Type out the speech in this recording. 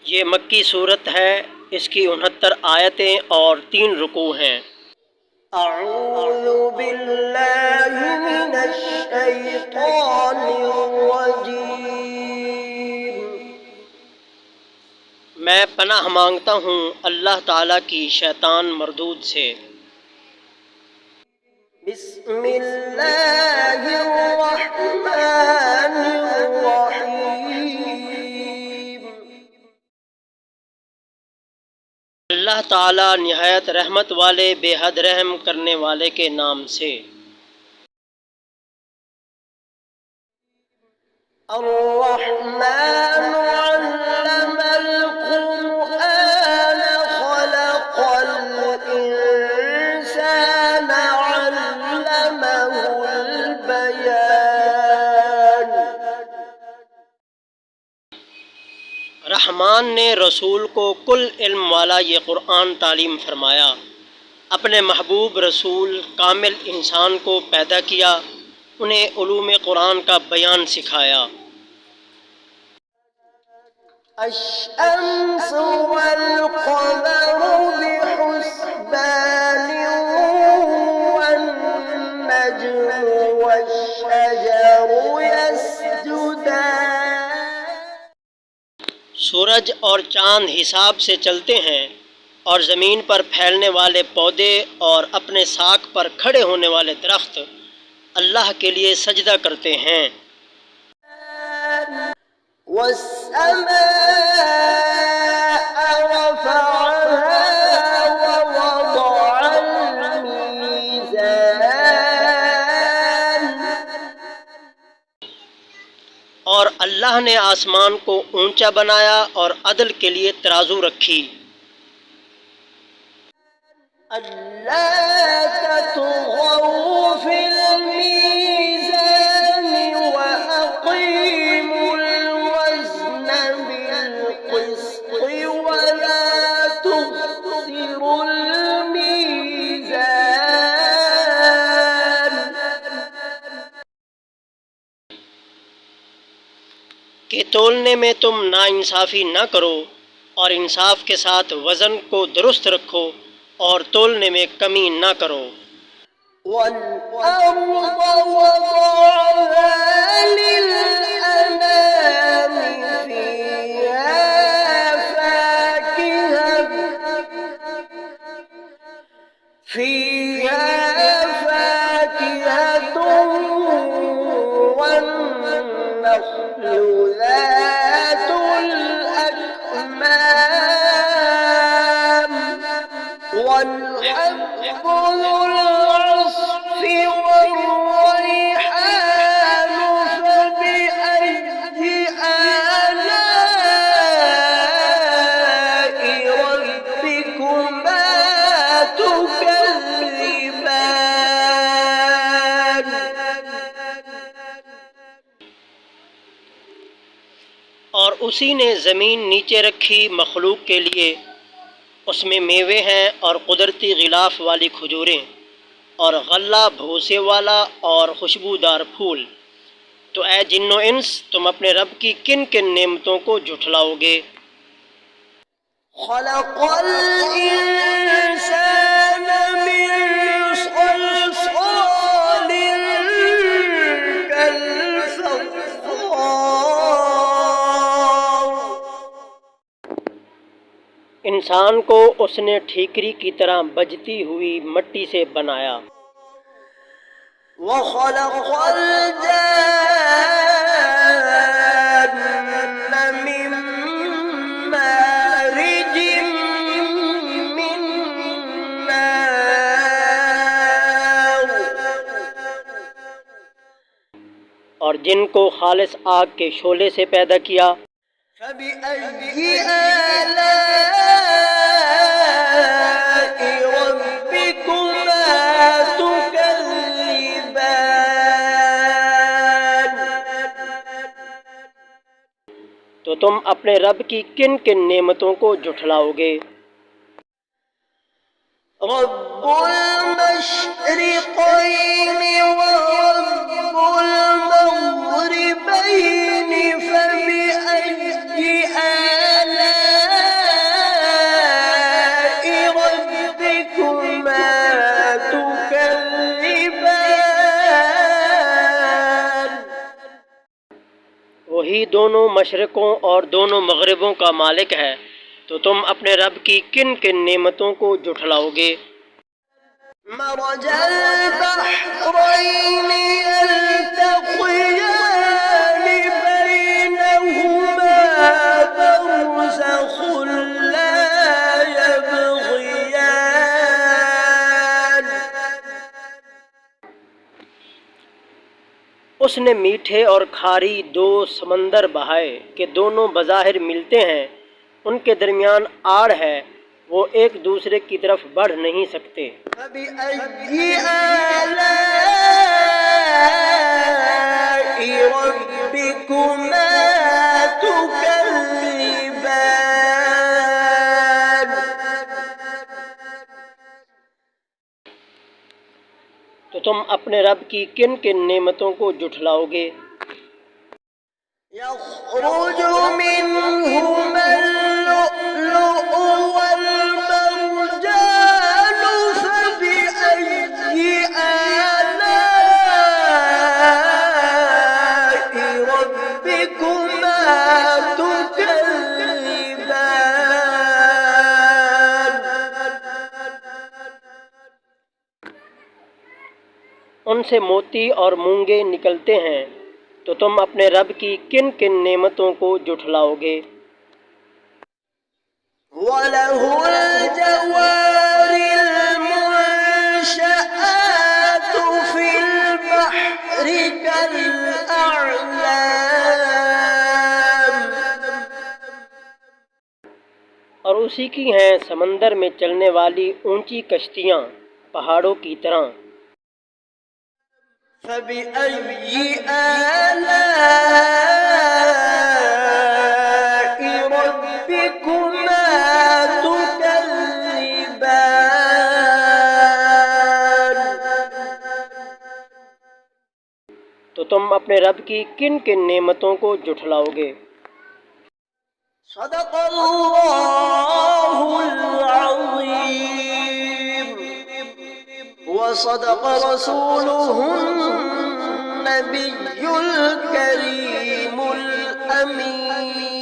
ये मक्की सूरत है। इसकी 69 आयतें और 3 रुकू हैं। अऊज़ु बिल्लाहि मिनश शैतानिर रजीम। मैं पनाह मांगता हूँ अल्लाह ताला की शैतान मरदूद से। बिस्मिल्लाहिर रहमानिर रहीम। अल्लाह ताला निहायत रहमत वाले बेहद रहम करने वाले के नाम से। अर्रहमानु अल्लमल कुरआन खलक़ल इंसान अल्लमहुल बयान। रहमान ने रसूल को कुल इल्म वाला ये कुरान तालीम फरमाया। अपने महबूब रसूल कामिल इंसान को पैदा किया, उन्हें उलूम कुरान का बयान सिखाया। अश-शम्सु वल क़मरु बिहुस्बानिन वन नज्मु वश-शजरु यस्जुदान। सूरज और चाँद हिसाब से चलते हैं और ज़मीन पर फैलने वाले पौधे और अपने साख पर खड़े होने वाले दरख्त अल्लाह के लिए सजदा करते हैं। वस्समाअ रफ़अहा ववضअल मीज़ान। और अल्लाह ने आसमान को ऊंचा बनाया और अदल के लिए तराजू रखी। अल्ला तत्गौ फिल मीज़ान व अक़ीमुल वज़्न बिल क़िस्त व ला तुख़्सिरुल मीज़ान। कि तोलने में तुम नाइंसाफ़ी न करो और इंसाफ के साथ वज़न को दुरुस्त रखो और तोलने में कमी न करो। वल-अर्ज़ वज़अहा लिल-अनाम फ़ीहा फ़ाकिहतुन वन-नख़्लु ज़ातुल अक्माम वल-हब्बु ज़ुल अस्फ़ि वर-रैहानु फ़बिअय्यि आलाइ रब्बिकुमा तुकज़्ज़िबान। और उसी ने ज़मीन नीचे रखी मखलूक के लिए। उसमें मेवे हैं और कुदरती गिलाफ वाली खजूरें और गल्ला भूसे वाला और खुशबूदार फूल। तो ऐ जिन्नो इंस, तुम अपने रब की किन किन नेमतों को झुठलाओगे। खलक़ल इंसान मिन सल्सालिन कल-फ़ख़्ख़ार। इंसान को उसने ठीकरी की तरह बजती हुई मट्टी से बनाया। व खलक़ल जान्न मिन मारिजिम मिन नार। और जिनको खालिस आग के शोले से पैदा किया। फ़बिअय्यि आलाइ रब्बिकुमा तुकज़्ज़िबान। तो तुम अपने रब की किन किन नेमतों को झुठलाओगे। रब्बुल मशरिक़ैनि व रब्बुल मग़रिबैनि फ़बिअय्यि आलाइ वही दोनों मशरक़ों और दोनों मग़रिबों का मालिक है, तो तुम अपने रब की किन किन नेमतों को जुठलाओगे। मरजल बहरैनि यल्तक़ियानि बैनहुमा बरज़ख़ुन ला यबग़ियान। उसने मीठे और खारी दो समंदर बहाए कि दोनों बज़ाहिर मिलते हैं, उनके दरमियान आड़ है, वो एक दूसरे की तरफ बढ़ नहीं सकते। फबिअय्यि आलाइ रब्बिकुमा तुकज़्ज़िबान। तो तुम अपने रब की किन किन नेमतों को जुठलाओगे। यख़रुजु मिनहुमल लुअ्लुअु वल मरजानु फबिअय्यि आलाइ रब्बिकुमा तुकज़्ज़िबान। उनसे मोती और मूंगे निकलते हैं, तो तुम अपने रब की किन किन नेमतों को जुठलाओगे। वलहुल जवारिल मुनशआतु फिल बहरि कल अअलाम। और उसी की हैं समंदर में चलने वाली ऊंची कश्तियाँ पहाड़ों की तरह। फबिअय्यि आलाइ रब्बिकुमा तुकज़्ज़िबान। तो तुम अपने रब की किन किन नेमतों को जुठलाओगे। सदक़ल्लाहुल अज़ीम व सदक़ रसूलुहुन नबियुल करीमुल अमीन।